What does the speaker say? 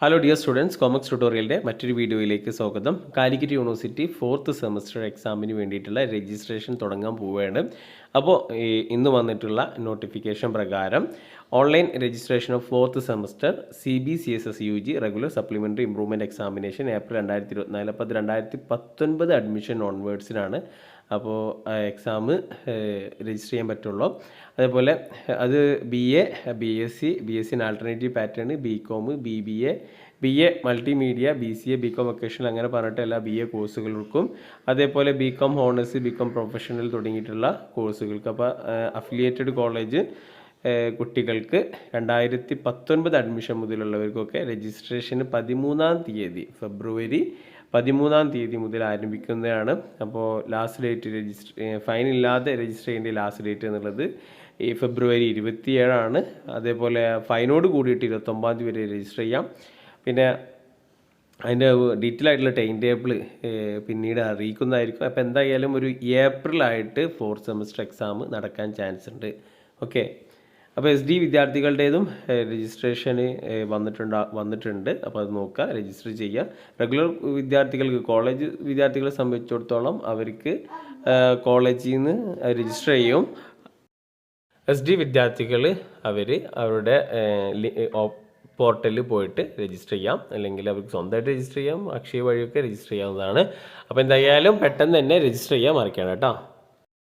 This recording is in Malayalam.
ഹലോ ഡിയർ സ്റ്റുഡൻസ്, കോമക്സ് ട്യൂട്ടോറിയലിൻ്റെ മറ്റൊരു വീഡിയോയിലേക്ക് സ്വാഗതം. കാലിക്കറ്റ് യൂണിവേഴ്സിറ്റി 4th സെമസ്റ്റർ എക്സാമിന് വേണ്ടിയിട്ടുള്ള രജിസ്ട്രേഷൻ തുടങ്ങാൻ പോവുകയാണ്. അപ്പോൾ ഇന്ന് വന്നിട്ടുള്ള നോട്ടിഫിക്കേഷൻ പ്രകാരം online registration of 4th semester CBCSS UG regular supplementary improvement examination April 2024. അപ്പോൾ അത് 2019 അഡ്മിഷൻ ഓൺവേർഡ്സിനാണ്. അപ്പോൾ എക്സാം രജിസ്റ്റർ ചെയ്യാൻ പറ്റുള്ളൂ. അതേപോലെ അത് BSc in alternative pattern, BCom, BA multimedia, BCA, BCom vocational അങ്ങനെ പറഞ്ഞിട്ട് എല്ലാ BA കോഴ്സുകൾക്കും, അതേപോലെ BCom ഹോണേഴ്സ്, BCom പ്രൊഫഷണൽ തുടങ്ങിയിട്ടുള്ള കോഴ്സുകൾക്ക്. അപ്പോൾ അഫിലിയേറ്റഡ് കോളേജ് കുട്ടികൾക്ക് 2019 അഡ്മിഷൻ മുതലുള്ളവർക്കൊക്കെ രജിസ്ട്രേഷന് 13-ാം തീയതി ഫെബ്രുവരി 13-ാം തീയതി മുതൽ ആരംഭിക്കുന്നതാണ്. അപ്പോൾ ലാസ്റ്റ് ഡേറ്റ് ഫൈൻ ഇല്ലാതെ രജിസ്റ്റർ ചെയ്യേണ്ട ലാസ്റ്റ് ഡേറ്റ് എന്നുള്ളത് ഈ ഫെബ്രുവരി 27 അതേപോലെ ഫൈനോട് കൂടിയിട്ട് 29-ാം തീയതി വരെ രജിസ്റ്റർ ചെയ്യാം. പിന്നെ അതിൻ്റെ ഡീറ്റെയിൽ ആയിട്ടുള്ള ടൈം ടേബിൾ പിന്നീട് അറിയിക്കുന്നതായിരിക്കും. അപ്പോൾ എന്തായാലും ഒരു ഏപ്രിലായിട്ട് 4th സെമസ്റ്റർ എക്സാം നടക്കാൻ ചാൻസ് ഉണ്ട്. ഓക്കെ, അപ്പോൾ SD വിദ്യാർത്ഥികളുടേതും രജിസ്ട്രേഷന് വന്നിട്ടുണ്ട്. അപ്പോൾ അത് നോക്കുക, രജിസ്റ്റർ ചെയ്യുക. റെഗുലർ വിദ്യാർത്ഥികൾക്ക്, കോളേജ് വിദ്യാർത്ഥികളെ സംബന്ധിച്ചിടത്തോളം അവർക്ക് കോളേജിൽ നിന്ന് രജിസ്റ്റർ ചെയ്യും. SD വിദ്യാർത്ഥികൾ അവരുടെ പോർട്ടലിൽ പോയിട്ട് രജിസ്റ്റർ ചെയ്യാം, അല്ലെങ്കിൽ അവർക്ക് സ്വന്തമായിട്ട് രജിസ്റ്റർ ചെയ്യാം, അക്ഷയ വഴിയൊക്കെ രജിസ്റ്റർ ചെയ്യാവുന്നതാണ്. അപ്പോൾ എന്തായാലും പെട്ടെന്ന് തന്നെ രജിസ്റ്റർ ചെയ്യാൻ മറക്കണം കേട്ടോ.